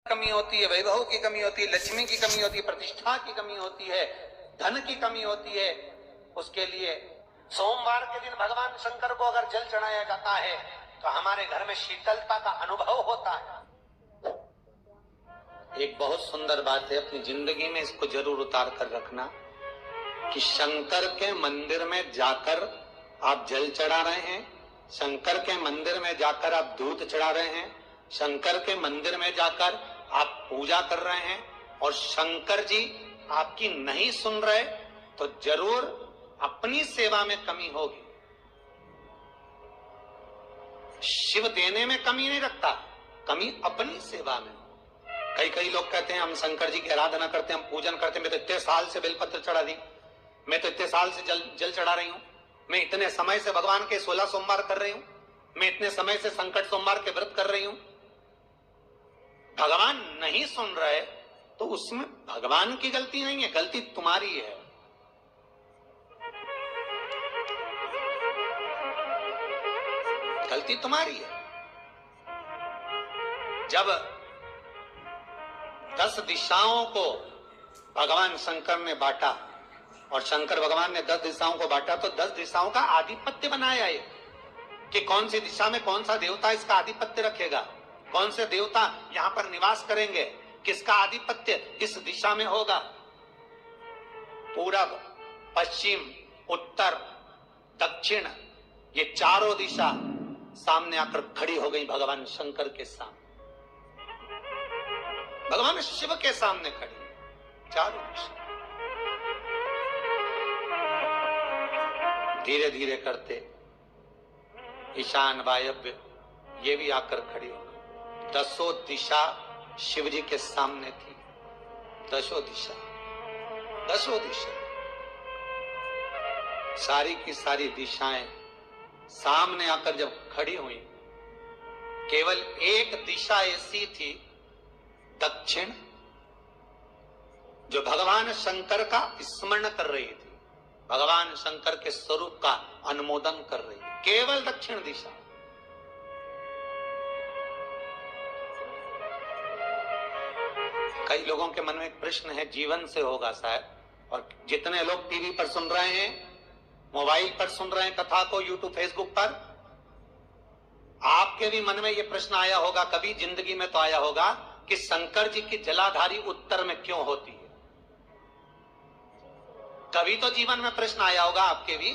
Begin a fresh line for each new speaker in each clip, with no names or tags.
कमी होती है, वैभव की कमी होती है, लक्ष्मी की कमी होती है, प्रतिष्ठा की कमी होती है, धन की कमी होती है, उसके लिए सोमवार के दिन भगवान शंकर को अगर जल चढ़ाया जाता है तो हमारे घर में शीतलता का अनुभव होता है। एक बहुत सुंदर बात है, अपनी जिंदगी में इसको जरूर उतार कर रखना कि शंकर के मंदिर में जाकर आप जल चढ़ा रहे हैं, शंकर के मंदिर में जाकर आप दूध चढ़ा रहे हैं, शंकर के मंदिर में जाकर आप पूजा कर रहे हैं और शंकर जी आपकी नहीं सुन रहे तो जरूर अपनी सेवा में कमी होगी। शिव देने में कमी नहीं रखता, कमी अपनी सेवा में। कई लोग कहते हैं हम शंकर जी की आराधना करते हैं, हम पूजन करते हैं, मैं तो इतने साल से बेलपत्र चढ़ा दी, मैं तो इतने साल से जल चढ़ा रही हूं, मैं इतने समय से भगवान के 16 सोमवार कर रही हूं, मैं इतने समय से संकट सोमवार के व्रत कर रही हूं। भगवान नहीं सुन रहे तो उसमें भगवान की गलती नहीं है, गलती तुम्हारी है। गलती तुम्हारी है। जब 10 दिशाओं को भगवान शंकर ने बांटा और शंकर भगवान ने 10 दिशाओं को बांटा तो 10 दिशाओं का आधिपत्य बनाया है कि कौन सी दिशा में कौन सा देवता इसका आधिपत्य रखेगा, कौन से देवता यहां पर निवास करेंगे, किसका आधिपत्य इस दिशा में होगा। पूरब, पश्चिम, उत्तर, दक्षिण, ये चारों दिशा सामने आकर खड़ी हो गई भगवान शंकर के सामने, भगवान शिव के सामने खड़ी चारों दिशा। धीरे धीरे करते ईशान, वायव्य ये भी आकर खड़ी हो गई। 10 दिशा शिव जी के सामने थी, 10 दिशा, 10 दिशा, सारी की सारी दिशाएं सामने आकर जब खड़ी हुई, केवल एक दिशा ऐसी थी दक्षिण, जो भगवान शंकर का स्मरण कर रही थी, भगवान शंकर के स्वरूप का अनुमोदन कर रही थी, केवल दक्षिण दिशा। कई लोगों के मन में एक प्रश्न है, जीवन से होगा शायद, और जितने लोग टीवी पर सुन रहे हैं, मोबाइल पर सुन रहे हैं कथा को, यूट्यूब, फेसबुक पर, आपके भी मन में यह प्रश्न आया होगा, कभी जिंदगी में तो आया होगा कि शंकर जी की जलाधारी उत्तर में क्यों होती है। कभी तो जीवन में प्रश्न आया होगा आपके भी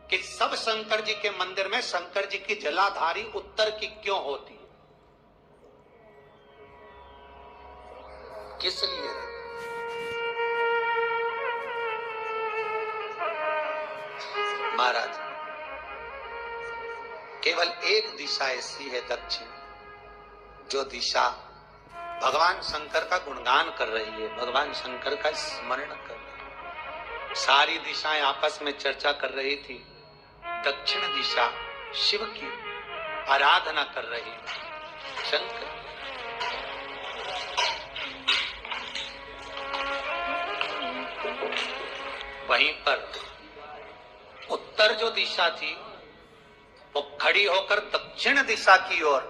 कि सब शंकर जी के मंदिर में शंकर जी की जलाधारी उत्तर की क्यों होती है, किस लिए। महाराज, केवल एक दिशा ऐसी है दक्षिण, जो दिशा भगवान शंकर का गुणगान कर रही है, भगवान शंकर का स्मरण कर रही है। सारी दिशाएं आपस में चर्चा कर रही थी, दक्षिण दिशा शिव की आराधना कर रही है, शंकर। वहीं पर उत्तर जो दिशा थी वो खड़ी होकर दक्षिण दिशा की ओर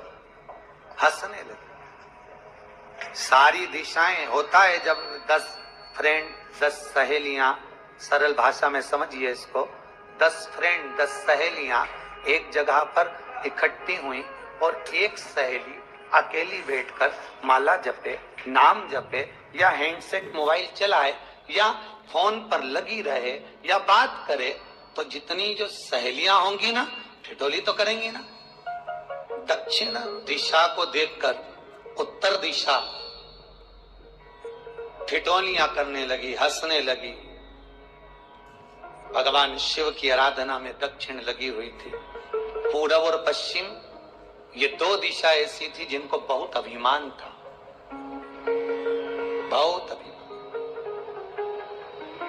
हंसने लगी। सारी दिशाएं, होता है जब 10 फ्रेंड, 10 सहेलियां, सरल भाषा में समझिए इसको, 10 फ्रेंड, 10 सहेलियां एक जगह पर इकट्ठी हुई और एक सहेली अकेली बैठकर माला जपे, नाम जपे, या हैंडसेट मोबाइल चलाए, या फोन पर लगी रहे, या बात करे, तो जितनी जो सहेलियां होंगी ना, ठिठोली तो करेंगी ना। दक्षिण दिशा को देखकर उत्तर दिशा ठिठोलियां करने लगी, हंसने लगी। भगवान शिव की आराधना में दक्षिण लगी हुई थी। पूरब और पश्चिम ये 2 दिशा ऐसी थी जिनको बहुत अभिमान था, बहुत अभिमान।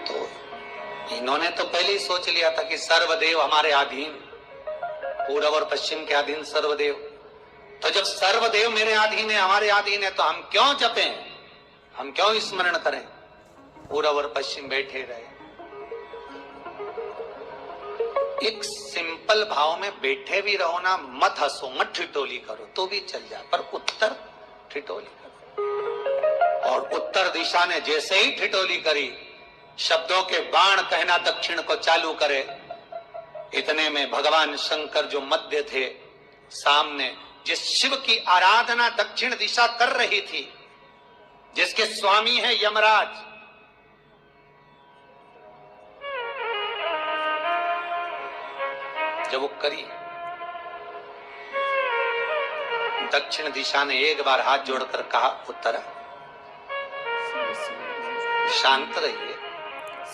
तो इन्होंने तो पहले ही सोच लिया था कि सर्वदेव हमारे अधीन, पूरब और पश्चिम के अधीन सर्वदेव। तो जब सर्वदेव मेरे अधीन है, हमारे अधीन है, तो हम क्यों जपें, हम क्यों स्मरण करें। पूरब और पश्चिम बैठे रहे। एक सिंपल भाव में बैठे भी रहो ना, मत हंसो, मत ठिठोली करो तो भी चल जाए, पर उत्तर ठिठोली करो। और उत्तर दिशा ने जैसे ही ठिठोली करी, शब्दों के बाण कहना दक्षिण को चालू करे, इतने में भगवान शंकर जो मध्य थे, सामने जिस शिव की आराधना दक्षिण दिशा कर रही थी, जिसके स्वामी है यमराज, जब वो करी, दक्षिण दिशा ने एक बार हाथ जोड़कर कहा, उत्तरा शांत रहिए,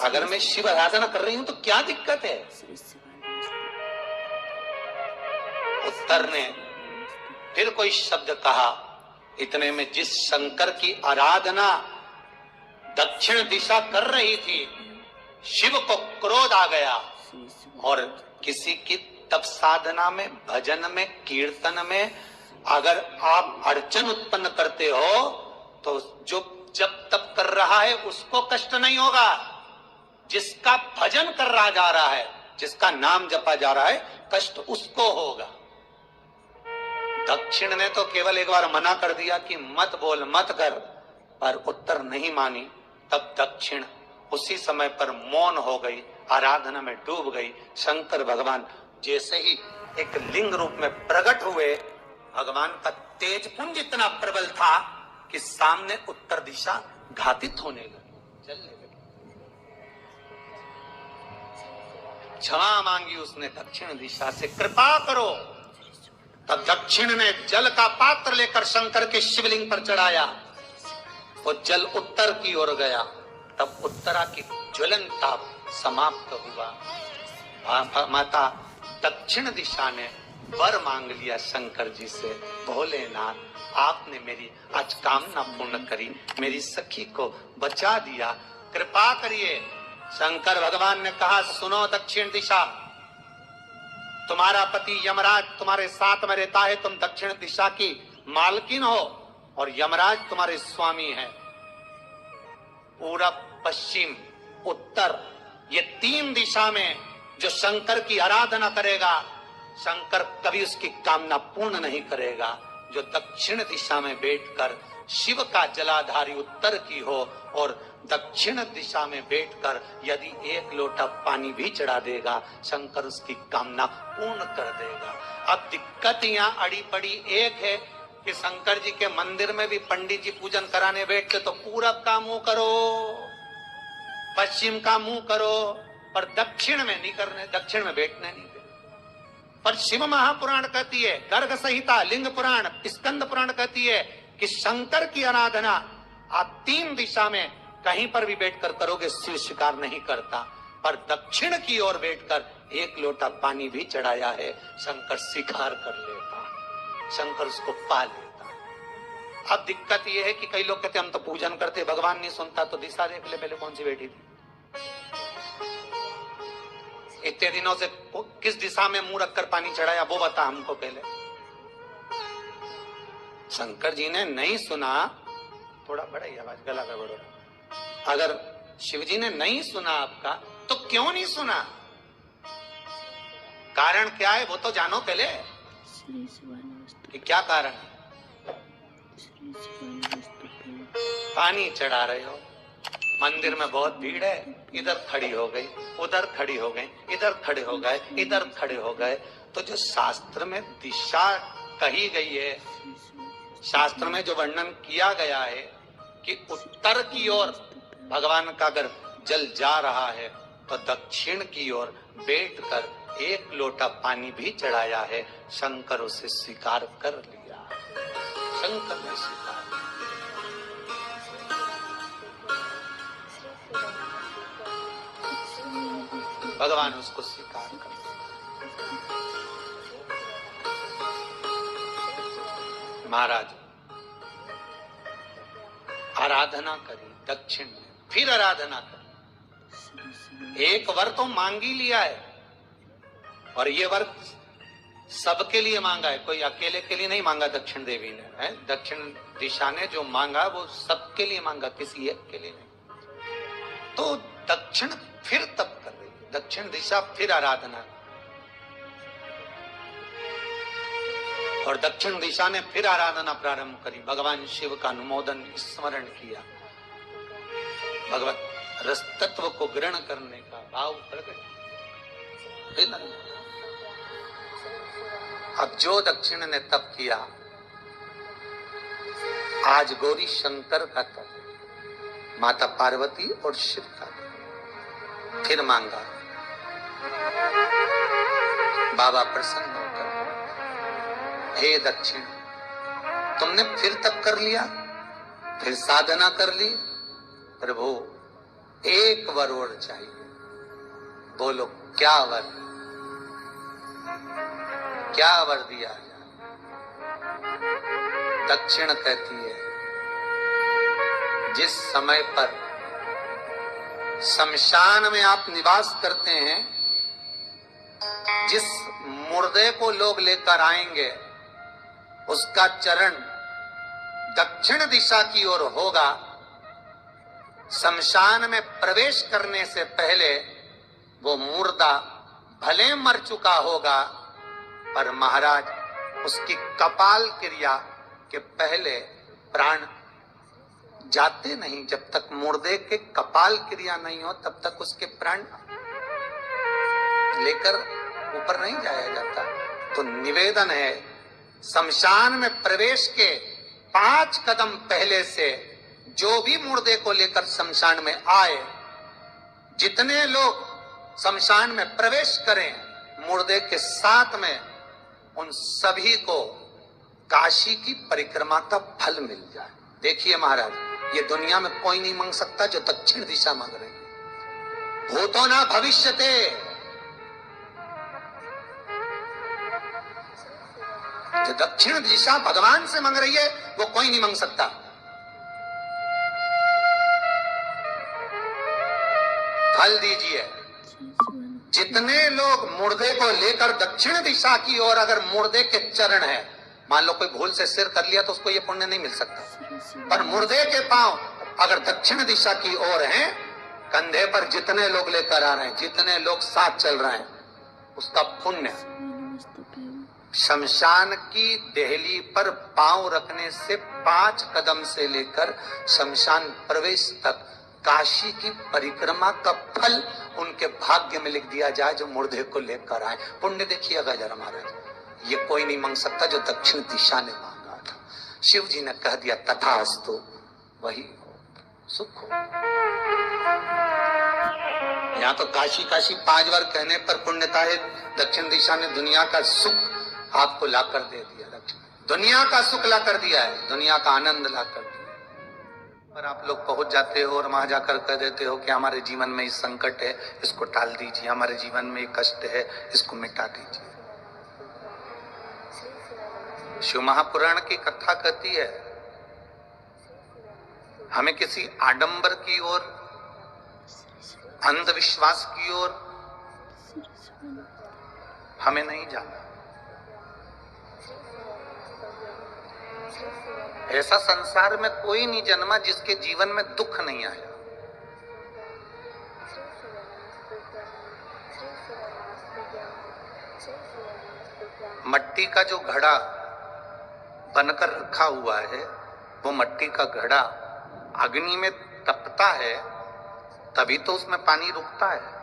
अगर मैं शिव आराधना कर रही हूं तो क्या दिक्कत है। उत्तर ने फिर कोई शब्द कहा, इतने में जिस शंकर की आराधना दक्षिण दिशा कर रही थी, शिव को क्रोध आ गया और किसी की तप साधना में, भजन में, कीर्तन में अगर आप अड़चन उत्पन्न करते हो तो जो जब तप कर रहा है उसको कष्ट नहीं होगा, जिसका भजन कर रहा जा रहा है, जिसका नाम जपा जा रहा है, कष्ट उसको होगा। दक्षिण ने तो केवल एक बार मना कर दिया कि मत बोल, मत कर, पर उत्तर नहीं मानी। तब दक्षिण उसी समय पर मौन हो गई, आराधना में डूब गई। शंकर भगवान जैसे ही एक लिंग रूप में प्रकट हुए, भगवान का तेज पुंज इतना प्रबल था कि सामने उत्तर दिशा घातित होने लगी, चलने लगी। क्षमा मांगी उसने दक्षिण दिशा से, कृपा करो। तब दक्षिण ने जल का पात्र लेकर शंकर के शिवलिंग पर चढ़ाया, वो जल उत्तर की ओर गया। तब उत्तरा की ज्वलन ताप समाप्त हुआ। माता दक्षिण दिशा ने वर मांग लिया शंकर जी से, भोलेनाथ आपने मेरी आज कामना पूर्ण करी, मेरी सखी को बचा दिया, कृपा करिए। शंकर भगवान ने कहा, सुनो दक्षिण दिशा, तुम्हारा पति यमराज तुम्हारे साथ में रहता है, तुम दक्षिण दिशा की मालकिन हो और यमराज तुम्हारे स्वामी है। पूरब, पश्चिम, उत्तर, ये तीन दिशा में जो शंकर की आराधना करेगा, शंकर कभी उसकी कामना पूर्ण नहीं करेगा। जो दक्षिण दिशा में बैठकर शिव का जलाधारी उत्तर की हो और दक्षिण दिशा में बैठकर यदि एक लोटा पानी भी चढ़ा देगा, शंकर उसकी कामना पूर्ण कर देगा। अब दिक्कत यहाँ अड़ी पड़ी एक है कि शंकर जी के मंदिर में भी पंडित जी पूजन कराने बैठते तो पूरब का मुंह करो, पश्चिम का मुंह करो, पर दक्षिण में नहीं करने, दक्षिण में बैठने नहीं देते। पर शिव महापुराण कहती है, गर्ग संहिता, लिंग पुराण, स्कंद पुराण कहती है कि शंकर की आराधना आप तीन दिशा में कहीं पर भी बैठकर करोगे, शिव स्वीकार नहीं करता। पर दक्षिण की ओर बैठकर एक लोटा पानी भी चढ़ाया है, शंकर स्वीकार कर लेता, शंकर उसको पा लेता। अब दिक्कत यह है कि कई लोग कहते हम तो पूजन करते, भगवान नहीं सुनता, तो दिशा देख ले पहले कौन सी बैठी थी, इतने दिनों से किस दिशा में मुंह रखकर पानी चढ़ाया, वो बता हमको पहले। शंकर जी ने नहीं सुना, थोड़ा बड़ा ही आवाज, गला का बड़ो। अगर शिव जी ने नहीं सुना आपका, तो क्यों नहीं सुना, कारण क्या है वो तो जानो पहले कि क्या कारण है। पानी चढ़ा रहे हो, मंदिर में बहुत भीड़ है, इधर खड़ी हो गई, उधर खड़ी हो गई, इधर खड़े हो गए, इधर खड़े हो गए। तो जो शास्त्र में दिशा कही गई है, शास्त्र में जो वर्णन किया गया है कि उत्तर की ओर भगवान का अगर जल जा रहा है तो दक्षिण की ओर बैठकर एक लोटा पानी भी चढ़ाया है, शंकर उसे स्वीकार कर लिया, शंकर ने स्वीकार। भगवान उसको स्वीकार कर। महाराज आराधना करी दक्षिण में, फिर आराधना करी। एक वर तो मांग ही लिया है और ये वर सबके लिए मांगा है, कोई अकेले के लिए नहीं मांगा दक्षिण देवी ने, है दक्षिण दिशा ने जो मांगा वो सबके लिए मांगा, किसी एक के लिए नहीं। तो दक्षिण फिर तप कर रही है, दक्षिण दिशा फिर आराधना। और दक्षिण दिशा ने फिर आराधना प्रारंभ करी, भगवान शिव का अनुमोदन स्मरण किया, भगवत रस तत्व को ग्रहण करने का भाव प्रकट। अब जो दक्षिण ने तप किया, आज गौरी शंकर का तप, माता पार्वती और शिव का तप। फिर मांगा, बाबा प्रसन्न होकर, हे दक्षिण, तुमने फिर तप कर लिया, फिर साधना कर ली, प्रभु एक वर और चाहिए। बोलो क्या वर, क्या वर दिया जाए? दक्षिण कहती है, जिस समय पर शमशान में आप निवास करते हैं, जिस मुर्दे को लोग लेकर आएंगे, उसका चरण दक्षिण दिशा की ओर होगा। शमशान में प्रवेश करने से पहले वो मुर्दा भले मर चुका होगा, पर महाराज उसकी कपाल क्रिया के पहले प्राण जाते नहीं। जब तक मुर्दे के कपाल क्रिया नहीं हो, तब तक उसके प्राण लेकर ऊपर नहीं जाया जाता। तो निवेदन है, शमशान में प्रवेश के 5 कदम पहले से जो भी मुर्दे को लेकर शमशान में आए, जितने लोग शमशान में प्रवेश करें मुर्दे के साथ में, उन सभी को काशी की परिक्रमा का फल मिल जाए। देखिए महाराज, ये दुनिया में कोई नहीं मांग सकता जो दक्षिण दिशा मांग रहे हैं। भूतो ना भविष्यते, जो दक्षिण दिशा भगवान से मांग रही है वो कोई नहीं मांग सकता। फल दीजिए। जितने लोग मुर्दे को लेकर दक्षिण दिशा की ओर, अगर मुर्दे के चरण है, मान लो कोई भूल से सिर कर लिया तो उसको ये पुण्य नहीं मिल सकता, पर मुर्दे के पांव अगर दक्षिण दिशा की ओर हैं, कंधे पर जितने लोग लेकर आ रहे हैं, जितने लोग साथ चल रहे हैं, उसका पुण्य। शमशान की देहली पर पांव रखने से 5 कदम से लेकर शमशान प्रवेश तक काशी की परिक्रमा का फल उनके भाग्य में लिख दिया जाए, जो मुर्दे को लेकर आए। पुण्य देखिएगा जरा महाराज, ये कोई नहीं मांग सकता जो दक्षिण दिशा ने मांगा था। शिव जी ने कह दिया तथास्तु, वही सुख हो। यहाँ तो काशी काशी 5 बार कहने पर पुण्यता है। दक्षिण दिशा ने दुनिया का सुख आपको लाकर दे दिया, दुनिया का सुख लाकर दिया है, दुनिया का आनंद लाकर दिया। पर आप लोग पहुंच जाते हो और वहां जाकर कह देते हो कि हमारे जीवन में इस संकट है, इसको टाल दीजिए, हमारे जीवन में एक कष्ट है, इसको मिटा दीजिए। शिव महापुराण की कथा कहती है, हमें किसी आडंबर की ओर, अंधविश्वास की ओर हमें नहीं जाना। ऐसा संसार में कोई नहीं जन्मा जिसके जीवन में दुख नहीं आया। मट्टी का जो घड़ा बनकर रखा हुआ है, वो मट्टी का घड़ा अग्नि में तपता है, तभी तो उसमें पानी रुकता है।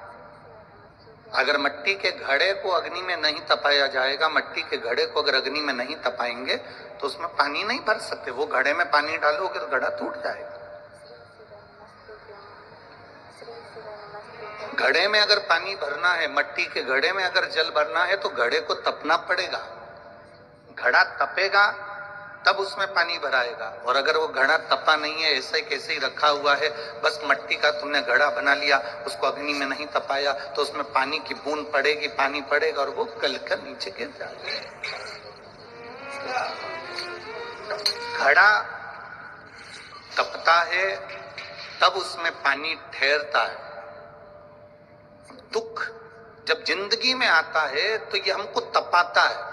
अगर मट्टी के घड़े को अग्नि में नहीं तपाया जाएगा, मट्टी के घड़े को अगर अग्नि में नहीं तपाएंगे तो उसमें पानी नहीं भर सकते। वो घड़े में पानी डालोगे तो घड़ा टूट जाएगा। घड़े में अगर पानी भरना है, मट्टी के घड़े में अगर जल भरना है, तो घड़े को तपना पड़ेगा। घड़ा तपेगा तब उसमें पानी भराएगा। और अगर वो घड़ा तपा नहीं है, ऐसे कैसे ही रखा हुआ है, बस मट्टी का तुमने घड़ा बना लिया, उसको अग्नि में नहीं तपाया, तो उसमें पानी की बूंद पड़ेगी, पानी पड़ेगा और वो गलकर नीचे गिर जाएगा। घड़ा तपता है तब उसमें पानी ठहरता है। दुख जब जिंदगी में आता है तो ये हमको तपाता है।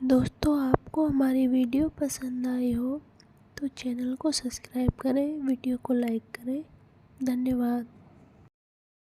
दोस्तों, आपको हमारी वीडियो पसंद आई हो तो चैनल को सब्सक्राइब करें, वीडियो को लाइक करें। धन्यवाद।